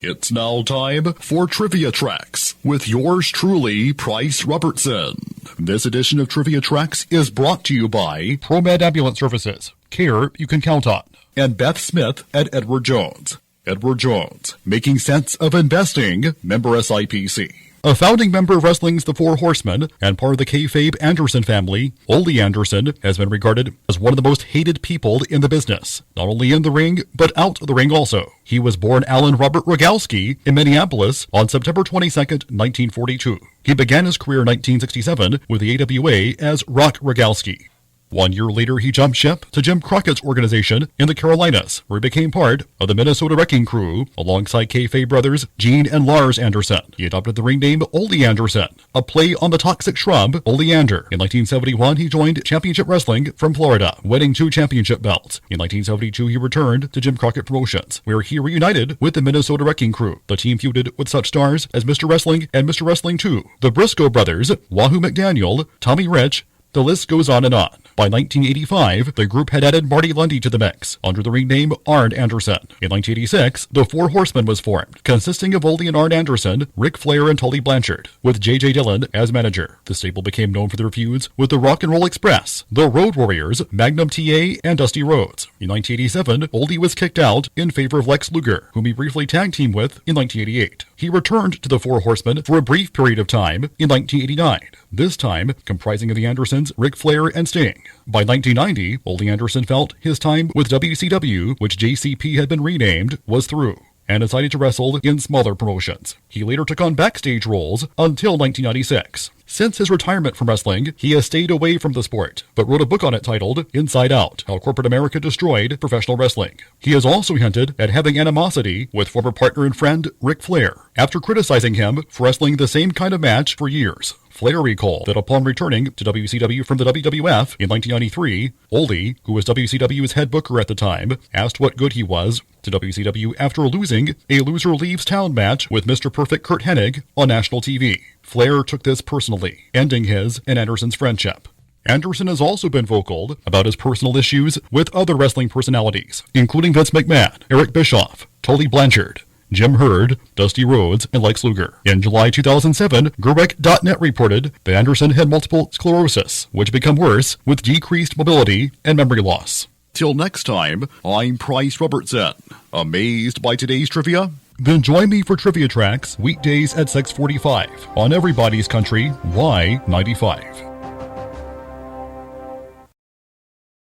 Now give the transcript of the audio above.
It's now time for Trivia Tracks with yours truly, Price Robertson. This edition of Trivia Tracks is brought to you by ProMed Ambulance Services. Care you can count on. And Beth Smith at Edward Jones. Edward Jones, making sense of investing, member SIPC. A founding member of wrestling's The Four Horsemen and part of the kayfabe Anderson family, Ole Anderson has been regarded as one of the most hated people in the business, not only in the ring, but out of the ring also. He was born Alan Robert Rogalski in Minneapolis on September 22, 1942. He began his career in 1967 with the AWA as Rock Rogalski. 1 year later, he jumped ship to Jim Crockett's organization in the Carolinas, where he became part of the Minnesota Wrecking Crew alongside kayfabe brothers Gene and Lars Anderson. He adopted the ring name Ole Anderson, a play on the toxic shrub oleander. In 1971, he joined Championship Wrestling from Florida, winning 2 championship belts. In 1972, he returned to Jim Crockett Promotions, where he reunited with the Minnesota Wrecking Crew. The team feuded with such stars as Mr. Wrestling and Mr. Wrestling 2, the Briscoe brothers, Wahoo McDaniel, Tommy Rich. The list goes on and on. By 1985, the group had added Marty Lundy to the mix, under the ring name Arn Anderson. In 1986, the Four Horsemen was formed, consisting of Ole and Arn Anderson, Ric Flair and Tully Blanchard, with J.J. Dillon as manager. The stable became known for their feuds with the Rock and Roll Express, the Road Warriors, Magnum TA, and Dusty Rhodes. In 1987, Ole was kicked out in favor of Lex Luger, whom he briefly tag teamed with in 1988. He returned to the Four Horsemen for a brief period of time in 1989, this time comprising of the Andersons, Ric Flair, and Sting. By 1990, Ole Anderson felt his time with WCW, which JCP had been renamed, was through, and decided to wrestle in smaller promotions. He later took on backstage roles until 1996. Since his retirement from wrestling, he has stayed away from the sport, but wrote a book on it titled Inside Out: How Corporate America Destroyed Professional Wrestling. He has also hinted at having animosity with former partner and friend Ric Flair, after criticizing him for wrestling the same kind of match for years. Flair recalled that upon returning to WCW from the WWF in 1993, Ole, who was WCW's head booker at the time, asked what good he was to WCW after losing a loser leaves town match with Mr. Perfect Kurt Hennig on national TV. Flair took this personally, ending his and Anderson's friendship. Anderson has also been vocal about his personal issues with other wrestling personalities, including Vince McMahon, Eric Bischoff, Tully Blanchard, Jim Herd, Dusty Rhodes, and Lex Luger. In July 2007, Gerbeck.net reported that Anderson had multiple sclerosis, which became worse with decreased mobility and memory loss. Till next time, I'm Price Robertson. Amazed by today's trivia? Then join me for Trivia Tracks weekdays at 6:45 on Everybody's Country Y95.